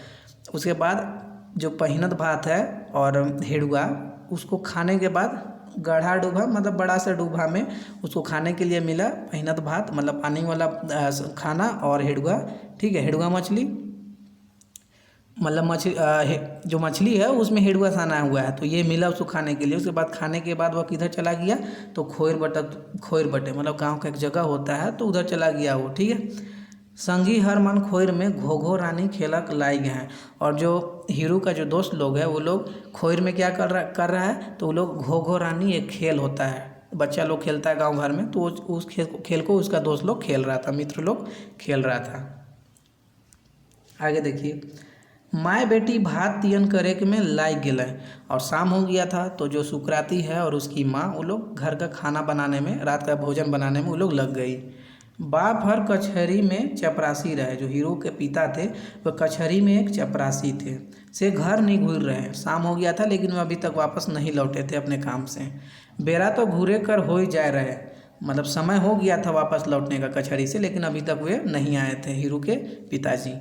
उसके बाद जो पहिनत भात है और हेड़ुआ उसको खाने के बाद गढ़ा डूबा मतलब बड़ा सा डूबा में उसको खाने के लिए मिला पहिनत भात मतलब पानी वाला खाना और हेड़ुआ, ठीक है, हेड़ुआ मछली मतलब जो मछली है उसमें हेड़ुआ साना हुआ है तो ये मिला उसको खाने के लिए। उसके बाद खाने के बाद वह किधर चला गया तो खोर बटे मतलब गांव का एक जगह होता है तो उधर चला गया वो, ठीक है। संगी हर मन खोर में घोघो रानी खेलक लाई गए हैं। और जो हीरू का जो दोस्त लोग है वो लोग खोर में क्या कर रहा है तो वो लोग घोघो रानी एक खेल होता है, बच्चा लोग खेलता है गांव घर में, तो उस खेल को उसका दोस्त लोग खेल रहा था, मित्र लोग खेल रहा था। आगे देखिए, माय बेटी भात तियन करे के में लाग गेले और शाम हो गया था तो जो सुकराती है और उसकी माँ वो लोग घर का खाना बनाने में, रात का भोजन बनाने में वो लोग लग गई। बाप हर कचहरी में चपरासी रहे। जो हीरो के पिता थे वह कचहरी में एक चपरासी थे, से घर नहीं घूर रहे। शाम हो गया था लेकिन वह अभी तक वापस नहीं लौटे थे अपने काम से। बेरा तो घूरे कर हो ही जा रहे, मतलब समय हो गया था वापस लौटने का कचहरी से, लेकिन अभी तक वे नहीं आए थे हीरो के पिताजी।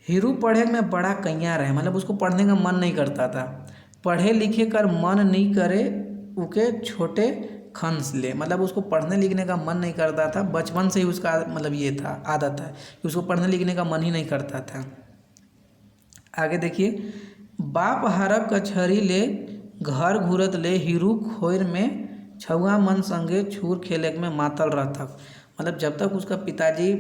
हीरू पढ़े में बड़ा कैया रहे, मतलब उसको पढ़ने का मन नहीं करता था। पढ़े लिखे कर मन नहीं करे उके छोटे खंस ले, मतलब उसको पढ़ने लिखने का मन नहीं करता था, बचपन से ही उसका मतलब ये था, आदत है कि उसको पढ़ने लिखने का मन ही नहीं करता था। आगे देखिए, बाप हरक कचहरी ले घर घूरत ले हीरू खोर में छुआ मन संगे छूर खेले में मातल रहता। मतलब जब तक उसका पिताजी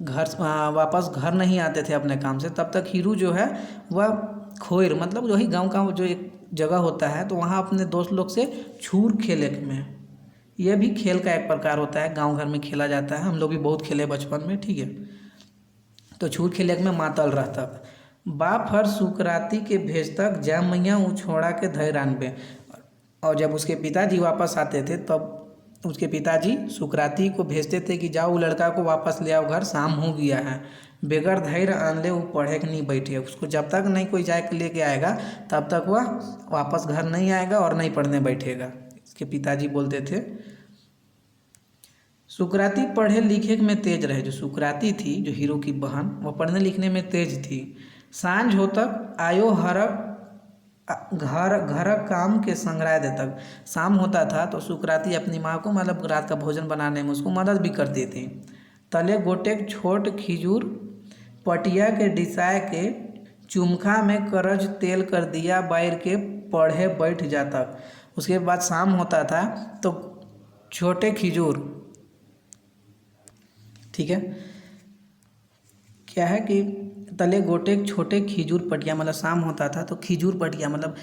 वापस घर नहीं आते थे अपने काम से तब तक हीरू जो है वह खोर मतलब वही गांव का जो एक जगह होता है तो वहाँ अपने दोस्त लोग से छूर खेले में, यह भी खेल का एक प्रकार होता है, गांव घर में खेला जाता है, हम लोग भी बहुत खेले बचपन में, ठीक है। तो छूर खेले में मातल रहता। बाप हर सुकराती के भेजतक जा मैया उछोड़ा के धैर आनबे। और जब उसके पिताजी वापस आते थे तब उसके पिताजी सुकराती को भेजते थे कि जाओ लड़का को वापस ले आओ घर, शाम हो गया है। बेगर धैर्य आन ले वो पढ़े के नहीं बैठे, उसको जब तक नहीं कोई जाके लेके आएगा तब तक वह वापस घर नहीं आएगा और नहीं पढ़ने बैठेगा, इसके पिताजी बोलते थे। सुकराती पढ़े लिखे में तेज रहे। जो सुकराती थी जो हीरो की बहन वह पढ़ने लिखने में तेज थी। सांझ हो तक आयो हरक घर काम के संग्रह दे तक, शाम होता था तो सुकराती अपनी माँ को मतलब रात का भोजन बनाने में उसको मदद भी करती थी। तले गोटेक छोट खिजूर पटिया के डिसाए के चुमखा में करज तेल कर दिया बैर के पढ़े बैठ जाता। उसके बाद शाम होता था तो छोटे खिजूर, ठीक है, क्या है कि तले गोटे छोटे खिजूर पटिया, मतलब शाम होता था तो खिजूर पटिया मतलब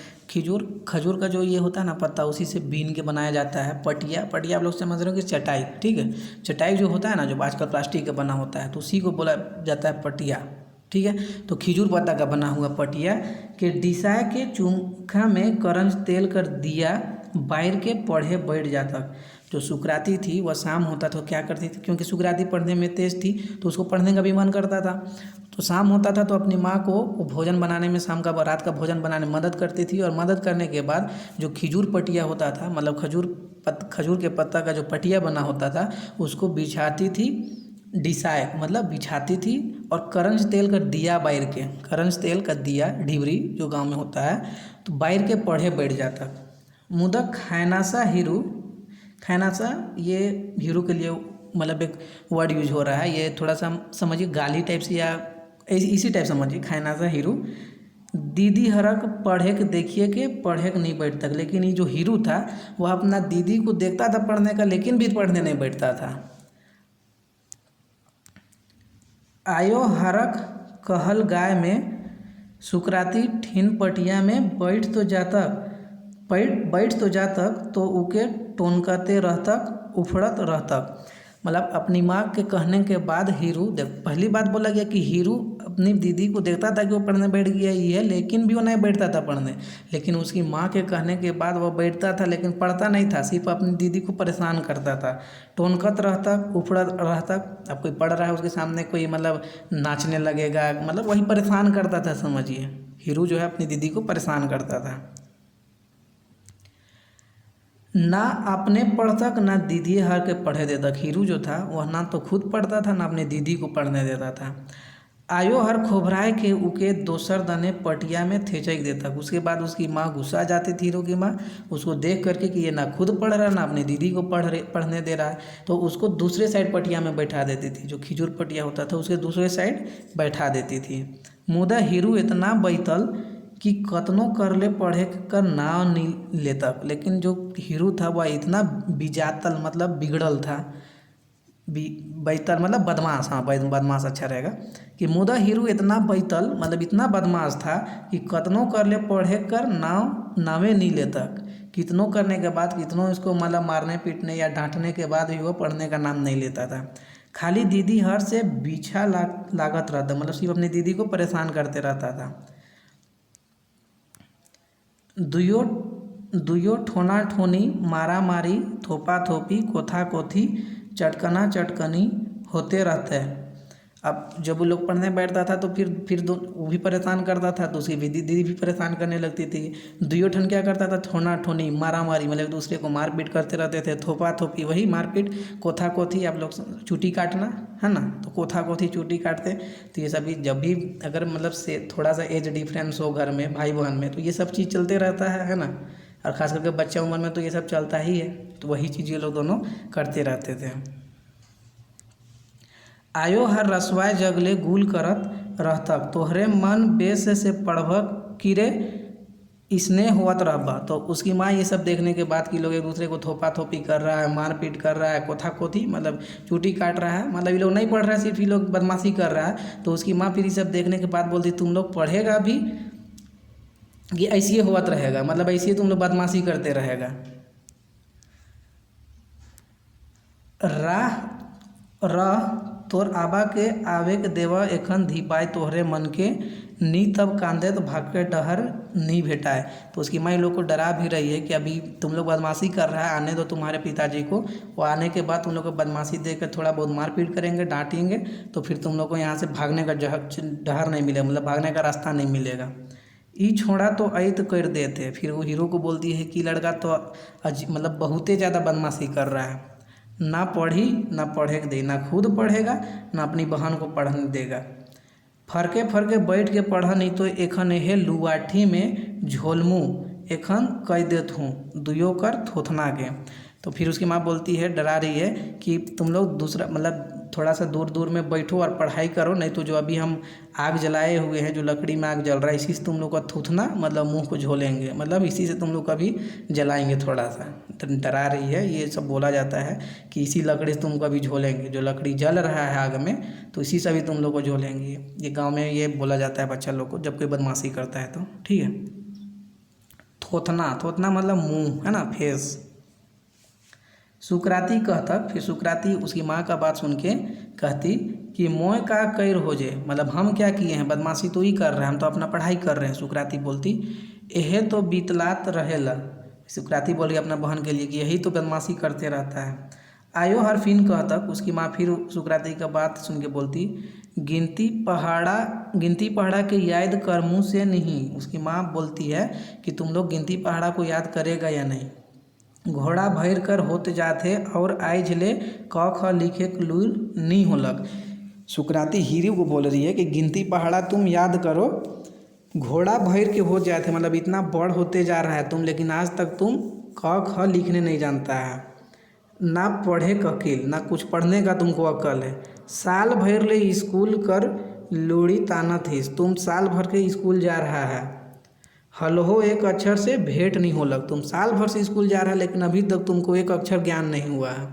खजूर का जो ये होता है ना पत्ता, उसी से बीन के बनाया जाता है। पटिया आप लोग समझ रहे हो कि चटाई, ठीक है, चटाई जो होता है ना जो आजकल प्लास्टिक का बना होता है तो उसी को बोला जाता है पटिया, ठीक है। तो खिजूर पत्ता का बना हुआ पटिया के डिसाए के चुमखा में करंज तेल कर दिया बैर के पढ़े बैठ जाता। जो सुकराती थी वह शाम होता तो क्या करती थी, क्योंकि सुकराती पढ़ने में तेज थी तो उसको पढ़ने का भी मन करता था। तो शाम होता था तो अपनी माँ को भोजन बनाने में, शाम का रात का भोजन बनाने में मदद करती थी। और मदद करने के बाद जो खिजूर पटिया होता था मतलब खजूर के पत्ता का जो पटिया बना होता था उसको बिछाती थी, डिसाए मतलब बिछाती थी। और करंज तेल का दिया बैर के, करंज तेल का दिया ढिबरी जो गाँव में होता है तो बैर के पढ़े बैठ जाता। मुदक खैनासा हीरू, खैनासा ये हीरो के लिए मतलब एक वर्ड यूज हो रहा है, ये थोड़ा सा समझिए गाली टाइप से या इसी टाइप समझिए। खैनासा हीरो दीदी हरक पढ़े के देखिए कि पढ़े के नहीं बैठता, लेकिन ये जो हीरो था वह अपना दीदी को देखता था पढ़ने का लेकिन भी पढ़ने नहीं बैठता था। आयो हरक कहल गाय में सुकराती ठिन पटिया में बैठ तो जातक तो उके टोनकते रहतक उफड़त रहतक। मतलब अपनी माँ के कहने के बाद हीरू, देख पहली बात बोला गया कि हीरू अपनी दीदी को देखता था कि वो पढ़ने बैठ गया ही है, लेकिन भी वो नहीं बैठता था पढ़ने। लेकिन उसकी माँ के कहने के बाद वो बैठता था, लेकिन पढ़ता नहीं था, सिर्फ अपनी दीदी को परेशान करता था। टोनकत रहता, उफड़ा रहता। अब कोई पढ़ रहा है उसके सामने, कोई मतलब नाचने लगेगा, मतलब वही परेशान करता था। समझिए, हीरू जो है अपनी दीदी को परेशान करता था। ना अपने पढ़तक ना दीदी हर के पढ़े देतक। हीरू जो था वह ना तो खुद पढ़ता था ना अपने दीदी को पढ़ने देता था। आयो हर खोभराए के उके दोसर दने पटिया में थेचक देता। उसके बाद उसकी माँ गुस्सा जाती थी, हीरू की माँ, उसको देख करके कि ये ना खुद पढ़ रहा ना अपनी दीदी को पढ़ने दे रहा है, तो उसको दूसरे साइड पटिया में बैठा देती थी। जो खिजूर पटिया होता था उसके दूसरे साइड बैठा देती थी। मुदा हीरू इतना बैतल कि कतनो कर ले पढ़े कर नाव नहीं लेता। लेकिन जो हीरू था वह इतना बिजातल मतलब बिगड़ल था, बैतल मतलब बदमाश, हाँ बदमाश अच्छा रहेगा, कि मुदा हीरू इतना बैतल मतलब इतना बदमाश था कि कतनो कर ले पढ़े कर नावे नहीं लेता। कितनों करने के बाद, कितनों इसको मतलब मारने पीटने या डांटने के बाद भी वो पढ़ने का नाम नहीं लेता था। खाली दीदी हर से पीछा लागत रहता, मतलब सिर्फ अपनी दीदी को परेशान करते रहता था। दुयो ठोना ठोनी, मारा मारी, थोपा थोपी, कोथा कोथी, चटकना चटकनी होते रहते हैं। अब जब वो लोग पढ़ने बैठता था तो फिर वो भी परेशान करता था, तो उसकी दीदी भी परेशान करने लगती थी। दुयो ठन क्या करता था, ठोना ठोनी, मारा मारी, मतलब एक दूसरे को मारपीट करते रहते थे। थोपा थोपी वही मारपीट, कोथा कोथी आप लोग चूटी काटना है ना, तो कोथा कोथी चूटी काटते। तो ये सभी जब भी अगर मतलब से थोड़ा सा एज डिफरेंस हो घर में भाई बहन में, तो ये सब चीज़ चलते रहता है ना। और ख़ास करके बच्चा उम्र में तो ये सब चलता ही है। तो वही चीज़ ये लोग दोनों करते रहते थे। आयो हर रसवाय जगले गुल करत रहतक, तोहरे मन बेस से पढ़बक किरे इसने होवत रहबा। तो उसकी माँ ये सब देखने के बाद कि लोग एक दूसरे को थोपा थोपी कर रहा है, मारपीट कर रहा है, कोथा कोथी मतलब चूटी काट रहा है, मतलब ये लोग नहीं पढ़ रहा है, सिर्फ ये लोग बदमाशी कर रहा है। तो उसकी माँ फिर ये सब देखने के बाद बोलती, तुम लोग पढ़ेगा भी कि ऐसे ही होवत रहेगा, मतलब ऐसे ही तुम लोग बदमाशी करते रहेगा। राह रह तोर आबा के आवे के देवा एखन धीपाए, तोहरे मन के नी तब कांदे तो भाग के डहर नहीं भेटाए। तो उसकी माँ लोग को डरा भी रही है कि अभी तुम लोग बदमाशी कर रहा है, आने दो तुम्हारे पिताजी को, वो आने के बाद तुम लोग को बदमाशी देकर थोड़ा बहुत मारपीट करेंगे, डांटेंगे, तो फिर तुम लोग को यहाँ से भागने का डहर नहीं मिलेगा, मतलब भागने का रास्ता नहीं मिलेगा। ई छोड़ा तो ऐत कर देते। फिर वो हीरो को बोलती है कि लड़का तो मतलब बहुत ही ज़्यादा बदमाशी कर रहा है, ना पढ़ी ना पढ़े दे, ना खुद पढ़ेगा ना अपनी बहन को पढ़ने देगा। फरके फरके बैठ के पढ़ा, नहीं तो एखन हे लुआठी में झोलमू एखन कह देत हूँ दुयो कर थोथना के। तो फिर उसकी माँ बोलती है, डरा रही है कि तुम लोग दूसरा मतलब थोड़ा सा दूर दूर में बैठो और पढ़ाई करो, नहीं तो जो अभी हम आग जलाए हुए हैं, जो लकड़ी में आग जल रहा है, इसी से तुम लोग का थूथना मतलब मुंह को झोलेंगे, मतलब इसी से तुम लोग का भी जलाएंगे थोड़ा सा। डरा रही है, ये सब बोला जाता है कि इसी लकड़ी से तुमको अभी झोलेंगे, जो लकड़ी जल रहा है आग में तो इसी से भी तुम लोग को झोलेंगे। ये गाँव में ये बोला जाता है बच्चा लोग को जब कोई बदमाशी करता है तो, ठीक है। थोथना मतलब मुँह है ना, फेस। सुकराती कहता, फिर सुकराती उसकी माँ का बात सुन के कहती कि मोय का कैर हो जे, मतलब हम क्या किए हैं, बदमाशी तो ही कर रहे हैं, हम तो अपना पढ़ाई कर रहे हैं। सुकराती बोलती, यह तो बीतलात रहेला। सुकराती बोली अपना बहन के लिए कि यही तो बदमाशी करते रहता है। आयो हर फिन कहता, उसकी माँ फिर सुकराती का बात सुन के बोलती, गिनती पहाड़ा के याद कर मुँह से नहीं। उसकी माँ बोलती है कि तुम लोग गिनती पहाड़ा को याद करेगा या नहीं। घोड़ा भैर कर होत जाथे और आइज ले क ख लिखे लूर नहीं होलक। सुकराती हीरू को बोल रही है कि गिनती पहाड़ा तुम याद करो, घोड़ा भैर के हो जाते, मतलब इतना बड़ होते जा रहा है तुम, लेकिन आज तक तुम क ख लिखने नहीं जानता है, ना पढ़े ककील, ना कुछ पढ़ने का तुमको अक्ल है। साल भर ले स्कूल कर लोड़ी ताना थी, तुम साल भर के स्कूल जा रहा है, हलहो एक अक्षर से भेंट नहीं हो लग। तुम साल भर से स्कूल जा रहा है लेकिन अभी तक तुमको एक अक्षर ज्ञान नहीं हुआ है।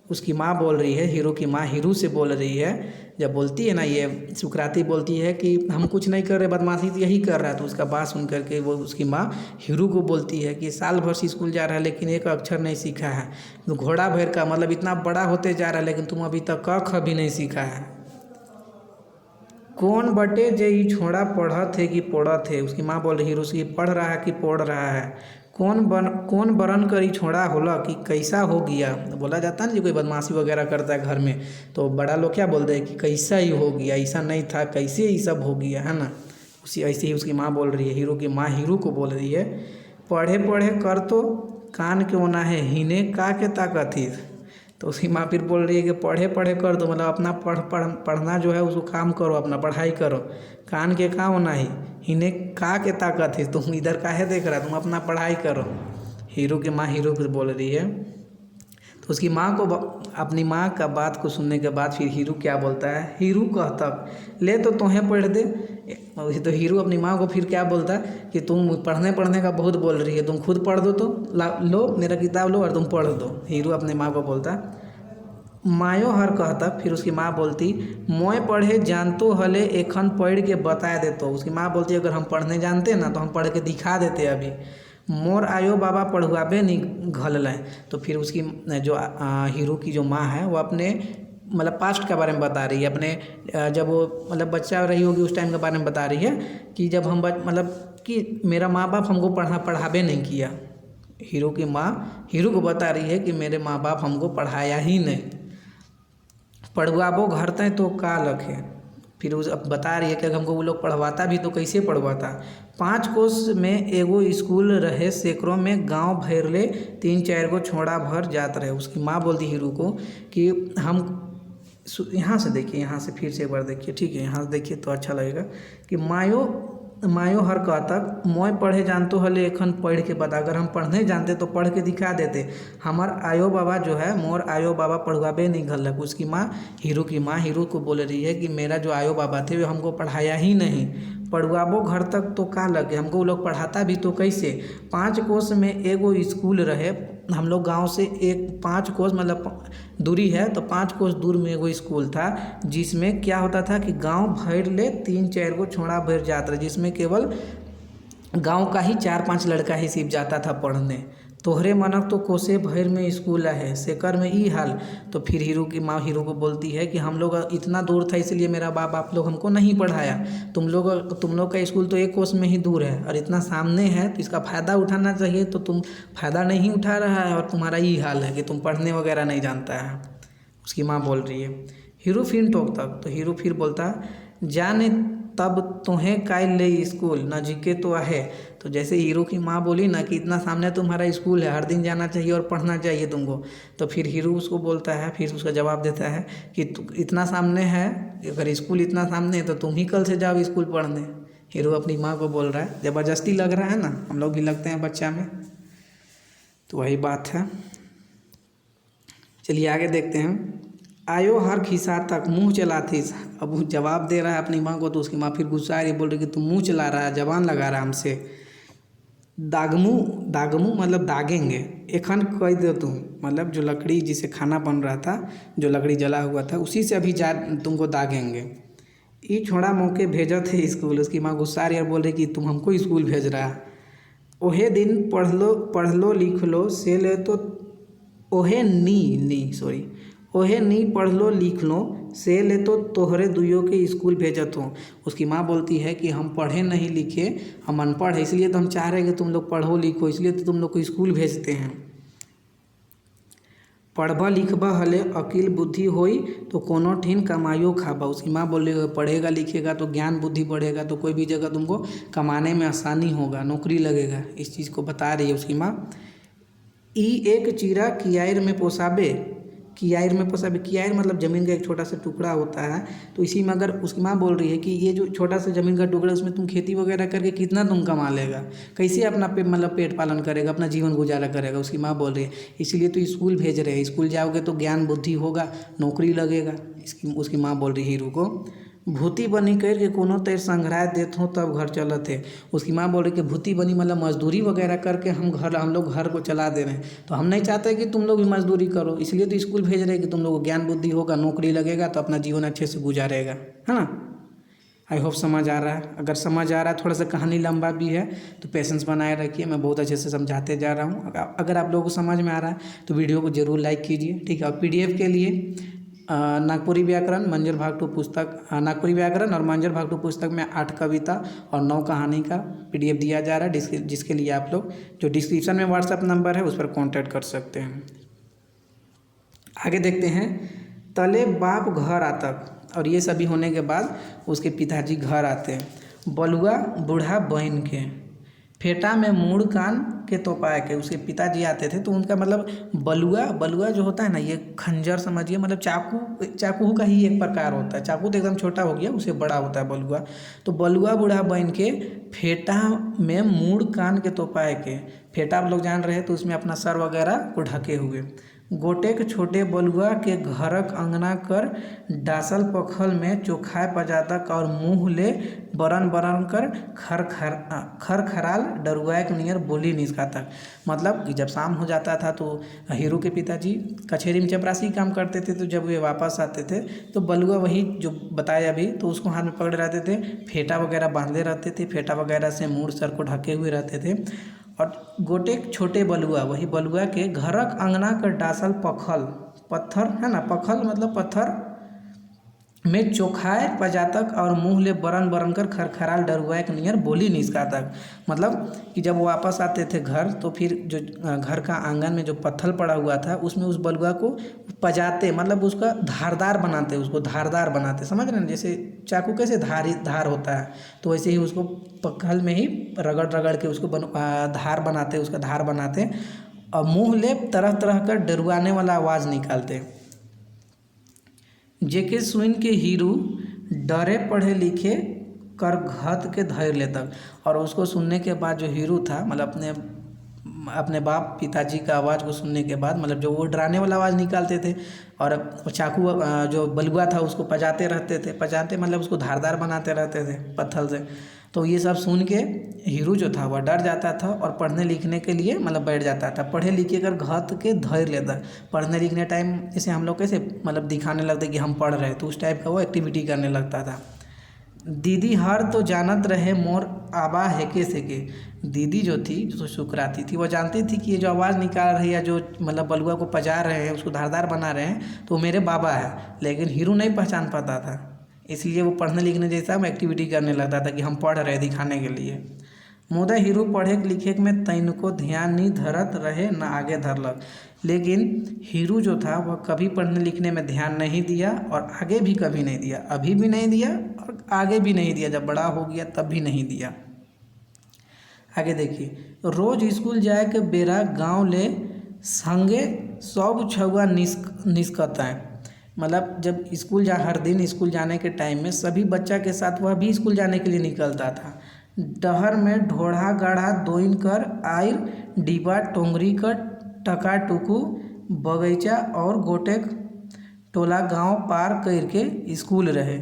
उसकी माँ बोल रही है, हीरो की माँ हीरू से बोल रही है, जब बोलती है ना ये सुकराती बोलती है कि हम कुछ नहीं कर रहे, बदमाशी तो यही कर रहा है। तो उसका बात सुन करके वो उसकी माँ हीरू को बोलती है कि साल भर से स्कूल जा रहा है लेकिन एक अक्षर नहीं सीखा है। तो घोड़ा भैर का मतलब इतना बड़ा होते जा रहा है लेकिन तुम अभी तक क ख भी नहीं सीखा है। कौन बटे जे ई छोड़ा पढ़त है कि पढ़त है। उसकी माँ बोल रही है हीरो से, पढ़ रहा है कि पढ़ रहा है। कौन बरन करी छोड़ा होला कि कैसा हो गया। बोला जाता है ना, जो कोई बदमाशी वगैरह करता है घर में, तो बड़ा लोग क्या बोलते हैं कि कैसा ही हो गया, ऐसा नहीं था, कैसे ही सब हो गया, है ना। उसी ऐसे ही उसकी माँ बोल रही है, हीरो की माँ हीरो को बोल रही है, पढ़े पढ़े कर तो कान क्यों ना है, हिने का के ताकत ही। तो उसकी माँ फिर बोल रही है कि पढ़े पढ़े कर दो, मतलब अपना पढ़ना जो है उसको काम करो, अपना पढ़ाई करो, कान के का होना ही, हिने का के ताकत है, तुम इधर काहे देख रहा, तुम अपना पढ़ाई करो। हीरो की माँ हीरो को बोल रही है। तो उसकी माँ को अपनी माँ का बात को सुनने के बाद फिर हीरो क्या बोलता है, हीरो कहता ले तो तुम्हें पढ़ दे। तो हीरो अपनी माँ को फिर क्या बोलता है कि तुम पढ़ने का बहुत बोल रही है, तुम खुद पढ़ दो, तो लो मेरा किताब लो और तुम पढ़ दो। हीरो अपनी माँ को बोलता मायो हर कहता। फिर उसकी माँ बोलती मोए पढ़े जानतो हले एखन पढ़ के बता देतो। उसकी माँ बोलती अगर हम पढ़ने जानते ना तो हम पढ़ के दिखा देते अभी, मोर आयो बाबा पढ़ुआबे नहीं घल। तो फिर उसकी जो हीरो की जो माँ है वो अपने मतलब पास्ट के बारे में बता रही है, अपने जब वो मतलब बच्चा रही होगी उस टाइम के बारे में बता रही है कि जब हम मतलब कि मेरा माँ बाप हमको पढ़ाबे नहीं किया। हीरो की माँ हीरो को बता रही है कि मेरे माँ बाप हमको पढ़ाया ही नहीं, पढ़वाबो घर तय तो का लखे। फिर उस अब बता रही है कि अगर हमको वो लोग पढ़वाता भी तो कैसे पढ़वाता। 5 कोस में एगो स्कूल रहे, सैकड़ों में गांव भर ले 3-4 गो छोड़ा भर जात रहे। उसकी माँ बोलती हीरो को कि हम यहाँ से देखिए, यहाँ से फिर से एक बार देखिए, ठीक है, यहाँ से देखिए तो अच्छा लगेगा कि मायो हर कहतक मोय पढ़े जानतो हले एखन पढ़ के बता। अगर हम पढ़ने जानते तो पढ़ के दिखा देते, हमार आयो बाबा जो है मोर आयो बाबा पढ़वाबे नहीं घलक। उसकी माँ हीरो को बोल रही है कि मेरा जो आयो बाबा थे वो हमको पढ़ाया ही नहीं, पढ़वाबो घर तक तो का लगे, हमको वो लोग पढ़ाता भी तो कैसे। 5 कोस में एगो स्कूल रहे, हम लोग गांव से 5 कोस मतलब दूरी है, तो 5 कोस दूर में एगो स्कूल था जिसमें क्या होता था कि गांव भर ले 3-4 गो छोड़ा भर जाता रहे, जिसमें केवल गांव का ही 4-5 लड़का ही सिर्फ जाता था पढ़ने। तोहरे मनक तो कोसे भर में स्कूल है, सेकर में ई हाल। तो फिर हीरो की माँ हीरो को बोलती है कि हम लोग इतना दूर था इसलिए मेरा बाप आप लोग हमको नहीं पढ़ाया, तुम लोग का स्कूल तो 1 कोस में ही दूर है और इतना सामने है, तो इसका फ़ायदा उठाना चाहिए, तो तुम फ़ायदा नहीं उठा रहा है और तुम्हारा ये हाल है कि तुम पढ़ने वगैरह नहीं जानता है। उसकी माँ बोल रही है। हीरो फिर टोक तक तो हीरो फिर बोलता जाने तब तुम्हें काल ले स्कूल नजीके तो है। तो जैसे हीरो की माँ बोली ना कि इतना सामने तुम्हारा स्कूल है, हर दिन जाना चाहिए और पढ़ना चाहिए तुमको, तो फिर हीरो उसको बोलता है, फिर उसका जवाब देता है कि इतना सामने है, अगर स्कूल इतना सामने है तो तुम ही कल से जाओ स्कूल पढ़ने। हीरो अपनी माँ को बोल रहा है, ज़बरदस्ती लग रहा है ना, हम लोग भी लगते हैं बच्चा में, तो वही बात है। चलिए आगे देखते हैं। आयो हर खिस्सा तक मुँह चलातीस। अब वो जवाब दे रहा है अपनी माँ को, तो उसकी माँ फिर गुस्सा आ रही, बोल रही कि तू मुँह चला रहा है, जबान लगा रहा है हमसे। दागमू मतलब दागेंगे, एखन कह दो तुम, मतलब जो लकड़ी जिसे खाना बन रहा था, जो लकड़ी जला हुआ था उसी से अभी जा तुमको दागेंगे। ये छोड़ा मौके भेजा थे स्कूल। उसकी माँ गुस्सा आ रही है और बोल रही कि तुम हमको स्कूल भेज रहा है। ओहे दिन पढ़ लो लिख लो से ले तो ओहे नी पढ़ लो लिख लो से ले तो तोहरे दुइयों के स्कूल भेजत हो। उसकी माँ बोलती है कि हम पढ़े नहीं लिखे, हम अनपढ़ है, इसलिए तो हम चाह रहे हैं कि तुम लोग पढ़ो लिखो, इसलिए तो तुम लोग को स्कूल भेजते हैं। पढ़बा लिखबा हले अकिल बुद्धि होई तो कोनो ठीन कमाइयो खाबा। उसकी माँ बोल रही है पढ़ेगा लिखेगा तो ज्ञान बुद्धि बढ़ेगा, तो कोई भी जगह तुमको कमाने में आसानी होगा, नौकरी लगेगा, इस चीज़ को बता रही है उसकी माँ। ई एक चीरा कियार में पोसाबे, कियार मतलब ज़मीन का एक छोटा सा टुकड़ा होता है, तो इसी में अगर उसकी माँ बोल रही है कि ये जो छोटा सा ज़मीन का टुकड़ा है उसमें तुम खेती वगैरह करके कितना तुम कमा लेगा, कैसे अपना मतलब पेट पालन करेगा, अपना जीवन गुजारा करेगा। उसकी माँ बोल रही है इसीलिए तो स्कूल भेज रहे हैं, स्कूल जाओगे तो ज्ञान बुद्धि होगा, नौकरी लगेगा। उसकी माँ बोल रही हीरो को भूती बनी कर के कोनो तेर संग्रह देत हो तब घर चलत है। उसकी माँ बोल रही कि भूती बनी मतलब मजदूरी वगैरह करके हम लोग घर को चला दे रहे हैं, तो हम नहीं चाहते कि तुम लोग भी मजदूरी करो, इसलिए तो स्कूल भेज रहे हैं कि तुम लोग को ज्ञान बुद्धि होगा, नौकरी लगेगा तो अपना जीवन अच्छे से गुजारेगा, है ना। आई होप समझ आ रहा है। अगर समझ आ रहा है, थोड़ा सा कहानी लंबा भी है तो पेशेंस बनाए रखिए, मैं बहुत अच्छे से समझाते जा रहा हूँ। अगर आप लोगों को समझ में आ रहा है तो वीडियो को ज़रूर लाइक कीजिए, ठीक है। और PDF के लिए नागपुरी व्याकरण मंजर भाग 2 पुस्तक, नागपुरी व्याकरण और मंजर भाग 2 पुस्तक में 8 कविता और 9 कहानी का PDF दिया जा रहा है, जिसके लिए आप लोग जो डिस्क्रिप्शन में व्हाट्सएप नंबर है उस पर कॉन्टैक्ट कर सकते हैं। आगे देखते हैं। तले बाप घर आतक, और ये सभी होने के बाद उसके पिताजी घर आते हैं। बलुआ बूढ़ा बहन के, फेटा में मूड़ कान के तोपाए के, उसके पिताजी आते थे। तो उनका मतलब बलुआ जो होता है ना, ये खंजर समझिए, मतलब चाकू का ही एक प्रकार होता है। चाकू तो एकदम छोटा हो गया, उससे बड़ा होता है बलुआ। तो बलुआ बूढ़ा बहन के फेटा में मूड़ कान के तोपाए के, फेटा आप लोग जान रहे हैं तो उसमें अपना सर वगैरह को ढके हुए। गोटेक छोटे बलुआ के घरक अंगना कर, डासल पखल में चोखाए पजातक और मुँह ले बरन कर खरखराल डरुआक नियर बोली निस्कातक। मतलब कि जब शाम हो जाता था तो हीरू के पिताजी कचहरी में चपरासी काम करते थे, तो जब वे वापस आते थे तो बलुआ वही जो बताया अभी, तो उसको हाथ में पकड़े रहते थे, फेटा वगैरह बांधे रहते थे, फेटा वगैरह से मुँह सर को ढके हुए रहते थे। और गोटेक छोटे बलुआ, वही बलुआ के घरक अंगना कर डासल पखल, पत्थर है ना, पखल मतलब पत्थर में चोखाए पजातक और मुँह ले बरन कर खरखराल डरुआक नियर बोली निस्कातक। मतलब कि जब वो वापस आते थे घर तो फिर जो घर का आंगन में जो पत्थर पड़ा हुआ था उसमें उस बलुआ को पजाते, मतलब उसका धारदार बनाते, उसको धारदार बनाते, समझ रहे हैं, जैसे चाकू कैसे धार होता है, तो वैसे ही उसको पखल में ही रगड़ के उसको धार बनाते, उसका धार बनाते और मुँह ले तरह कर डरुआने वाला आवाज़ निकालते। जेके सुन के हीरू डरे पढ़े लिखे कर घत के धैर्य लेतक। और उसको सुनने के बाद जो हीरू था, मतलब अपने बाप पिताजी का आवाज़ को सुनने के बाद, मतलब जो वो डराने वाला आवाज़ निकालते थे और चाकू जो बलुआ था उसको पजाते रहते थे, पजाते मतलब उसको धारदार बनाते रहते थे पत्थर से। तो ये सब सुन के हीरू जो था वह डर जाता था और पढ़ने लिखने के लिए मतलब बैठ जाता था। पढ़े लिखे कर घत के धैर्य लेता, पढ़ने लिखने टाइम जैसे हम लोग कैसे मतलब दिखाने लगते कि हम पढ़ रहे हैं, तो उस टाइप का वो एक्टिविटी करने लगता था। दीदी हर तो जानत रहे मोर आबा हेके सेके, दीदी जो थी, जो शुक्राती थी, वो जानती थी कि ये जो आवाज़ निकाल रही है, जो मतलब बलुआ को पजा रहे हैं, उसको धारदार बना रहे हैं, तो मेरे बाबा है। लेकिन हीरू नहीं पहचान पाता था, इसलिए वो पढ़ने लिखने जैसा एक्टिविटी करने लगता था कि हम पढ़ रहे दिखाने के लिए। मुदा हीरू पढ़े लिखे में तैनको ध्यान नहीं धरत रहे, न आगे धरलक। लेकिन हीरू जो था वह कभी पढ़ने लिखने में ध्यान नहीं दिया और आगे भी कभी नहीं दिया, अभी भी नहीं दिया और आगे भी नहीं दिया, जब बड़ा हो गया तब भी नहीं दिया। आगे देखिए। रोज स्कूल जाए के बेरा गांव ले संगे सब छुआ निस्कताएँ। मतलब जब स्कूल हर दिन स्कूल जाने के टाइम में सभी बच्चा के साथ वह भी स्कूल जाने के लिए निकलता था। डहर में ढोढ़ा गाढ़ा दोइन कर आयर डिब्बा टोंगरी कर टका टुकू बगीचा और गोटेक टोला गांव पार करके स्कूल रहे।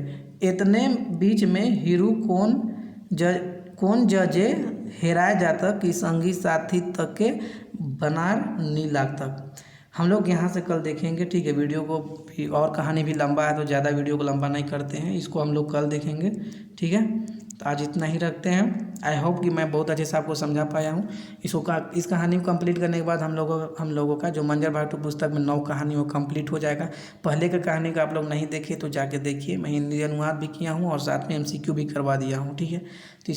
इतने बीच में हीरू कौन जजे हेराए जाता कि संगी साथी तक के बनार नी लागता। हम लोग यहाँ से कल देखेंगे, ठीक है। वीडियो को भी और कहानी भी लंबा है तो ज़्यादा वीडियो को लंबा नहीं करते हैं, इसको हम लोग कल देखेंगे, ठीक है। तो आज इतना ही रखते हैं। आई होप कि मैं बहुत अच्छे से आपको समझा पाया हूँ। इस कहानी को कंप्लीट करने के बाद हम लोगों का जो मंजर भाग 2 पुस्तक में 9 कहानी वो कंप्लीट हो जाएगा। पहले का कहानी का आप लोग नहीं देखे तो जाके देखिए, मैं हिंदी अनुवाद भी किया हूँ और साथ में MCQ भी करवा दिया हूँ, ठीक है। तो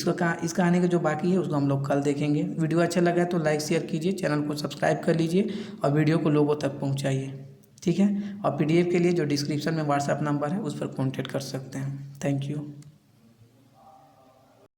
इस कहानी का जो बाकी है उसको हम लोग कल देखेंगे। वीडियो अच्छा लगा तो लाइक शेयर कीजिए, चैनल को सब्सक्राइब कर लीजिए और वीडियो को लोगों तक पहुँचाइए, ठीक है। और PDF के लिए जो डिस्क्रिप्शन में व्हाट्सएप नंबर है उस पर कॉन्टेक्ट कर सकते हैं। Thank you.